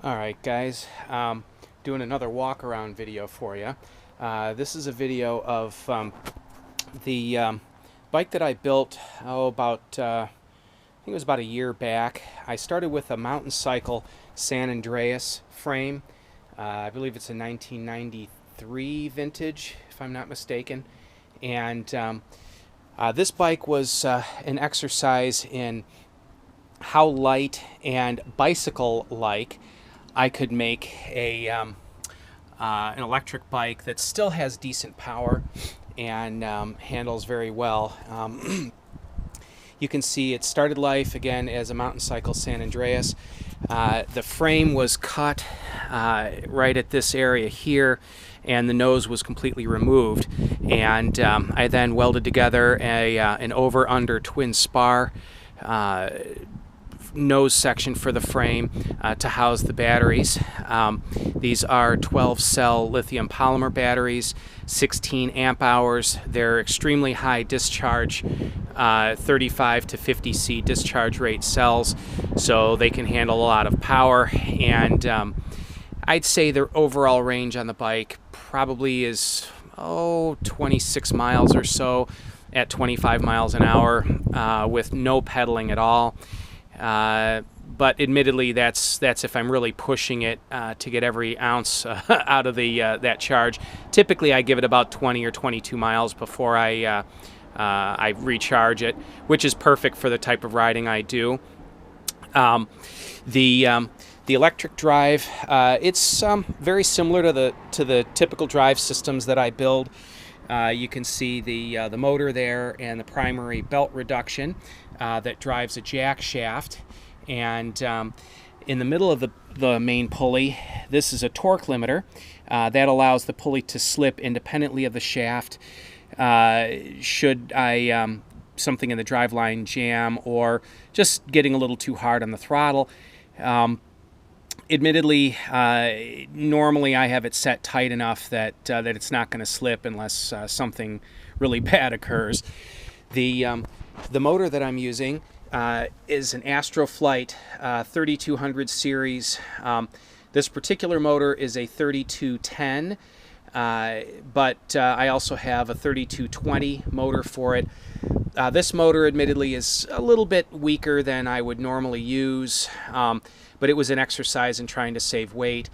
Alright guys, doing another walk around video for you. This is a video of the bike that I built I think it was about a year back. I started with a Mountaincycle SanAndreas frame. I believe it's a 1993 vintage, if I'm not mistaken. And this bike was an exercise in how light and bicycle-like I could make an electric bike that still has decent power and handles very well. You can see it started life again as a Mountaincycle SanAndreas. The frame was cut right at this area here, and the nose was completely removed. And I then welded together an over-under twin spar nose section for the frame to house the batteries. These are 12-cell lithium polymer batteries, 16 amp hours. They're extremely high discharge, 35 to 50 C discharge rate cells, so they can handle a lot of power. And I'd say their overall range on the bike probably is 26 miles or so at 25 miles an hour with no pedaling at all. But admittedly, that's if I'm really pushing it to get every ounce out of that charge. Typically, I give it about 20 or 22 miles before I recharge it, which is perfect for the type of riding I do. The electric drive, it's very similar to the typical drive systems that I build. You can see the motor there and the primary belt reduction that drives a jack shaft, and in the middle of the main pulley, this is a torque limiter that allows the pulley to slip independently of the shaft should something in the driveline jam or just getting a little too hard on the throttle. Admittedly, normally I have it set tight enough that it's not going to slip unless something really bad occurs. The motor that I'm using is an Astroflight 3200 series. This particular motor is a 3210, but I also have a 3220 motor for it. This motor admittedly is a little bit weaker than I would normally use, but it was an exercise in trying to save weight.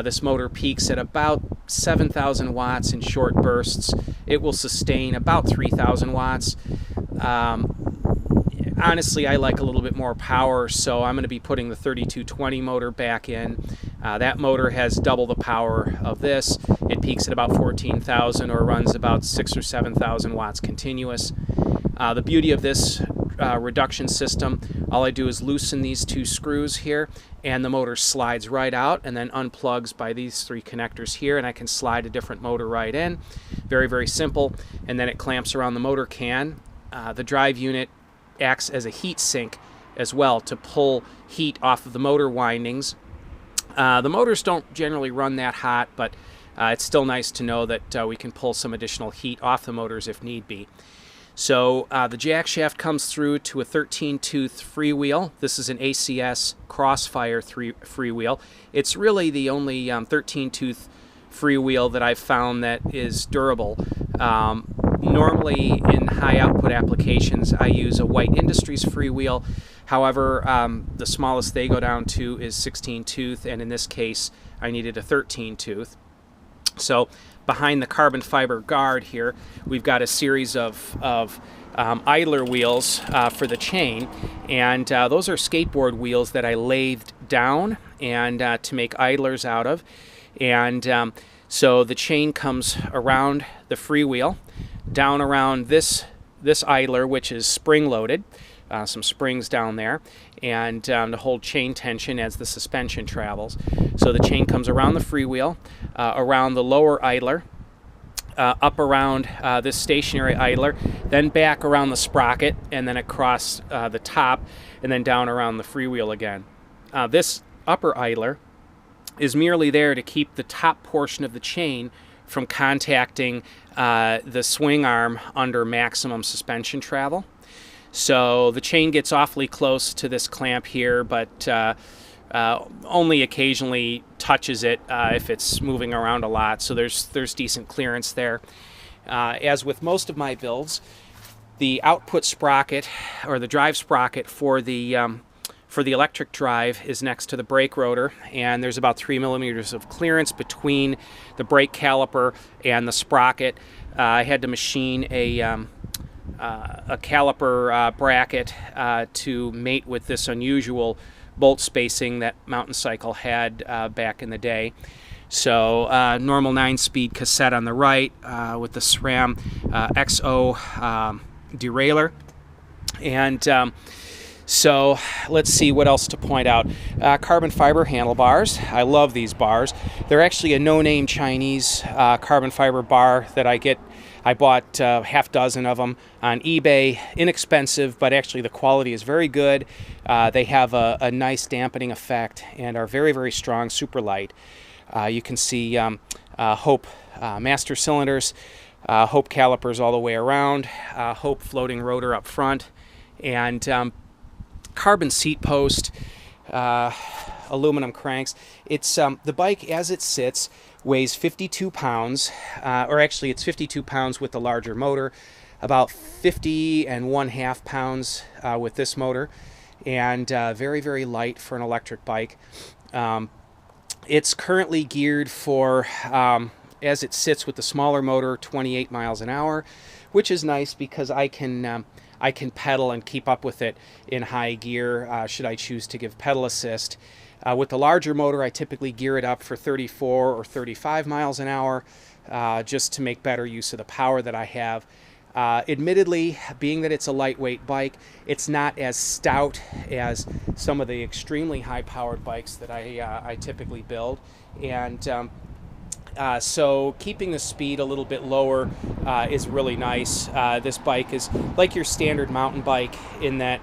This motor peaks at about 7,000 watts in short bursts. It will sustain about 3,000 watts. Honestly, I like a little bit more power, so I'm going to be putting the 3220 motor back in. That motor has double the power of this. It peaks at about 14,000 or runs about 6,000 or 7,000 watts continuous. The beauty of this reduction system, all I do is loosen these two screws here, and the motor slides right out and then unplugs by these three connectors here, and I can slide a different motor right in. Very, very simple. And then it clamps around the motor can. The drive unit acts as a heat sink as well to pull heat off of the motor windings. The motors don't generally run that hot, but it's still nice to know that we can pull some additional heat off the motors if need be. So the jack shaft comes through to a 13-tooth freewheel. This is an ACS Crossfire freewheel. It's really the only 13-tooth freewheel that I've found that is durable. Normally in high output applications I use a White Industries freewheel. However, the smallest they go down to is 16-tooth, and in this case I needed a 13-tooth. So behind the carbon fiber guard here, we've got a series of idler wheels for the chain, and those are skateboard wheels that I lathed down and to make idlers out of. And so the chain comes around the freewheel, down around this idler, which is spring-loaded, some springs down there, and to hold chain tension as the suspension travels. So the chain comes around the freewheel, around the lower idler, up around this stationary idler, then back around the sprocket, and then across the top, and then down around the freewheel again. This upper idler is merely there to keep the top portion of the chain from contacting the swing arm under maximum suspension travel. So the chain gets awfully close to this clamp here, but only occasionally touches it if it's moving around a lot, so there's decent clearance there. As with most of my builds, the output sprocket, or the drive sprocket for the electric drive, is next to the brake rotor, and there's about 3 millimeters of clearance between the brake caliper and the sprocket. I had to machine a caliper bracket to mate with this unusual bolt spacing that Mountaincycle had back in the day. So normal 9-speed cassette on the right with the SRAM XO derailleur. And so let's see what else to point out. Carbon fiber handlebars. I love these bars. They're actually a no-name Chinese carbon fiber bar that I bought half dozen of them on eBay. Inexpensive, but actually the quality is very good. They have a nice dampening effect and are very, very strong, super light. You can see Hope master cylinders, Hope calipers all the way around, Hope floating rotor up front, and carbon seat post, aluminum cranks. It's the bike as it sits weighs 52 pounds, or actually it's 52 pounds with the larger motor, about 50.5 pounds with this motor, and very, very light for an electric bike. It's currently geared for, as it sits with the smaller motor, 28 miles an hour, which is nice because I can pedal and keep up with it in high gear should I choose to give pedal assist. With the larger motor, I typically gear it up for 34 or 35 miles an hour just to make better use of the power that I have. Admittedly, being that it's a lightweight bike, it's not as stout as some of the extremely high-powered bikes that I typically build, and so keeping the speed a little bit lower is really nice. This bike is like your standard mountain bike in that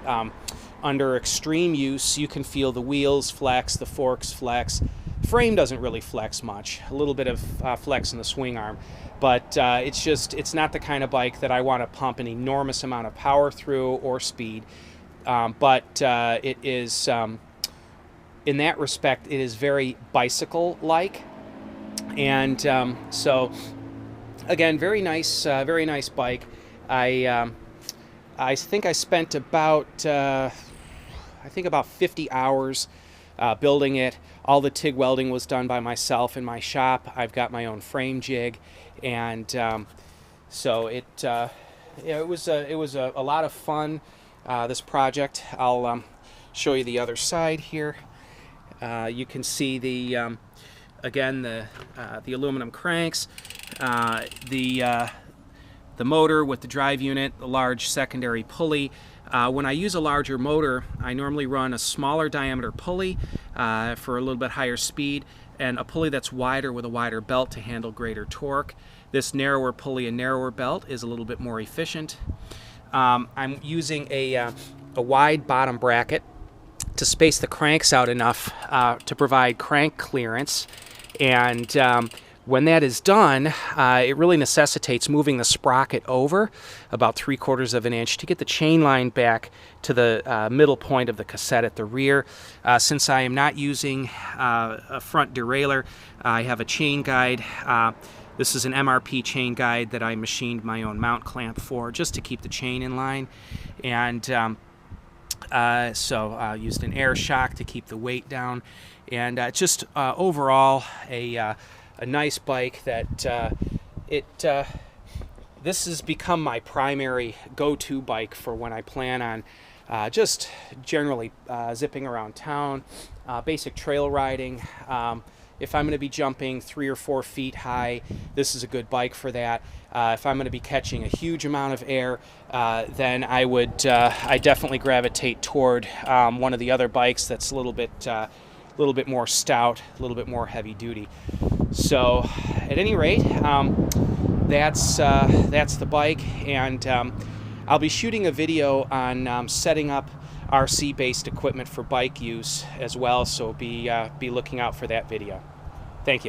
under extreme use you can feel the wheels flex, the forks flex. Frame doesn't really flex much, a little bit of flex in the swing arm, but it's not the kind of bike that I want to pump an enormous amount of power through or speed, but it is, in that respect, it is very bicycle-like. And so again, very nice bike. I think I spent about 50 hours building it. All the TIG welding was done by myself in my shop. I've got my own frame jig, and so it was a lot of fun. This project. I'll show you the other side here. You can see the again the aluminum cranks, the motor with the drive unit, the large secondary pulley. When I use a larger motor, I normally run a smaller diameter pulley for a little bit higher speed, and a pulley that's wider with a wider belt to handle greater torque. This narrower pulley and narrower belt is a little bit more efficient. I'm using a wide bottom bracket to space the cranks out enough to provide crank clearance, and when that is done, it really necessitates moving the sprocket over about 3/4 of an inch to get the chain line back to the middle point of the cassette at the rear. Since I am not using a front derailleur, I have a chain guide. This is an MRP chain guide that I machined my own mount clamp for, just to keep the chain in line. And so I used an air shock to keep the weight down. And just overall a nice bike that this has become my primary go-to bike for when I plan on just generally zipping around town, basic trail riding. If I'm going to be jumping 3 or 4 feet high, this is a good bike for that. If I'm going to be catching a huge amount of air, then I definitely gravitate toward one of the other bikes that's a little bit more stout, a little bit more heavy duty. So at any rate, that's the bike, and I'll be shooting a video on setting up RC-based equipment for bike use as well, so be looking out for that video. Thank you.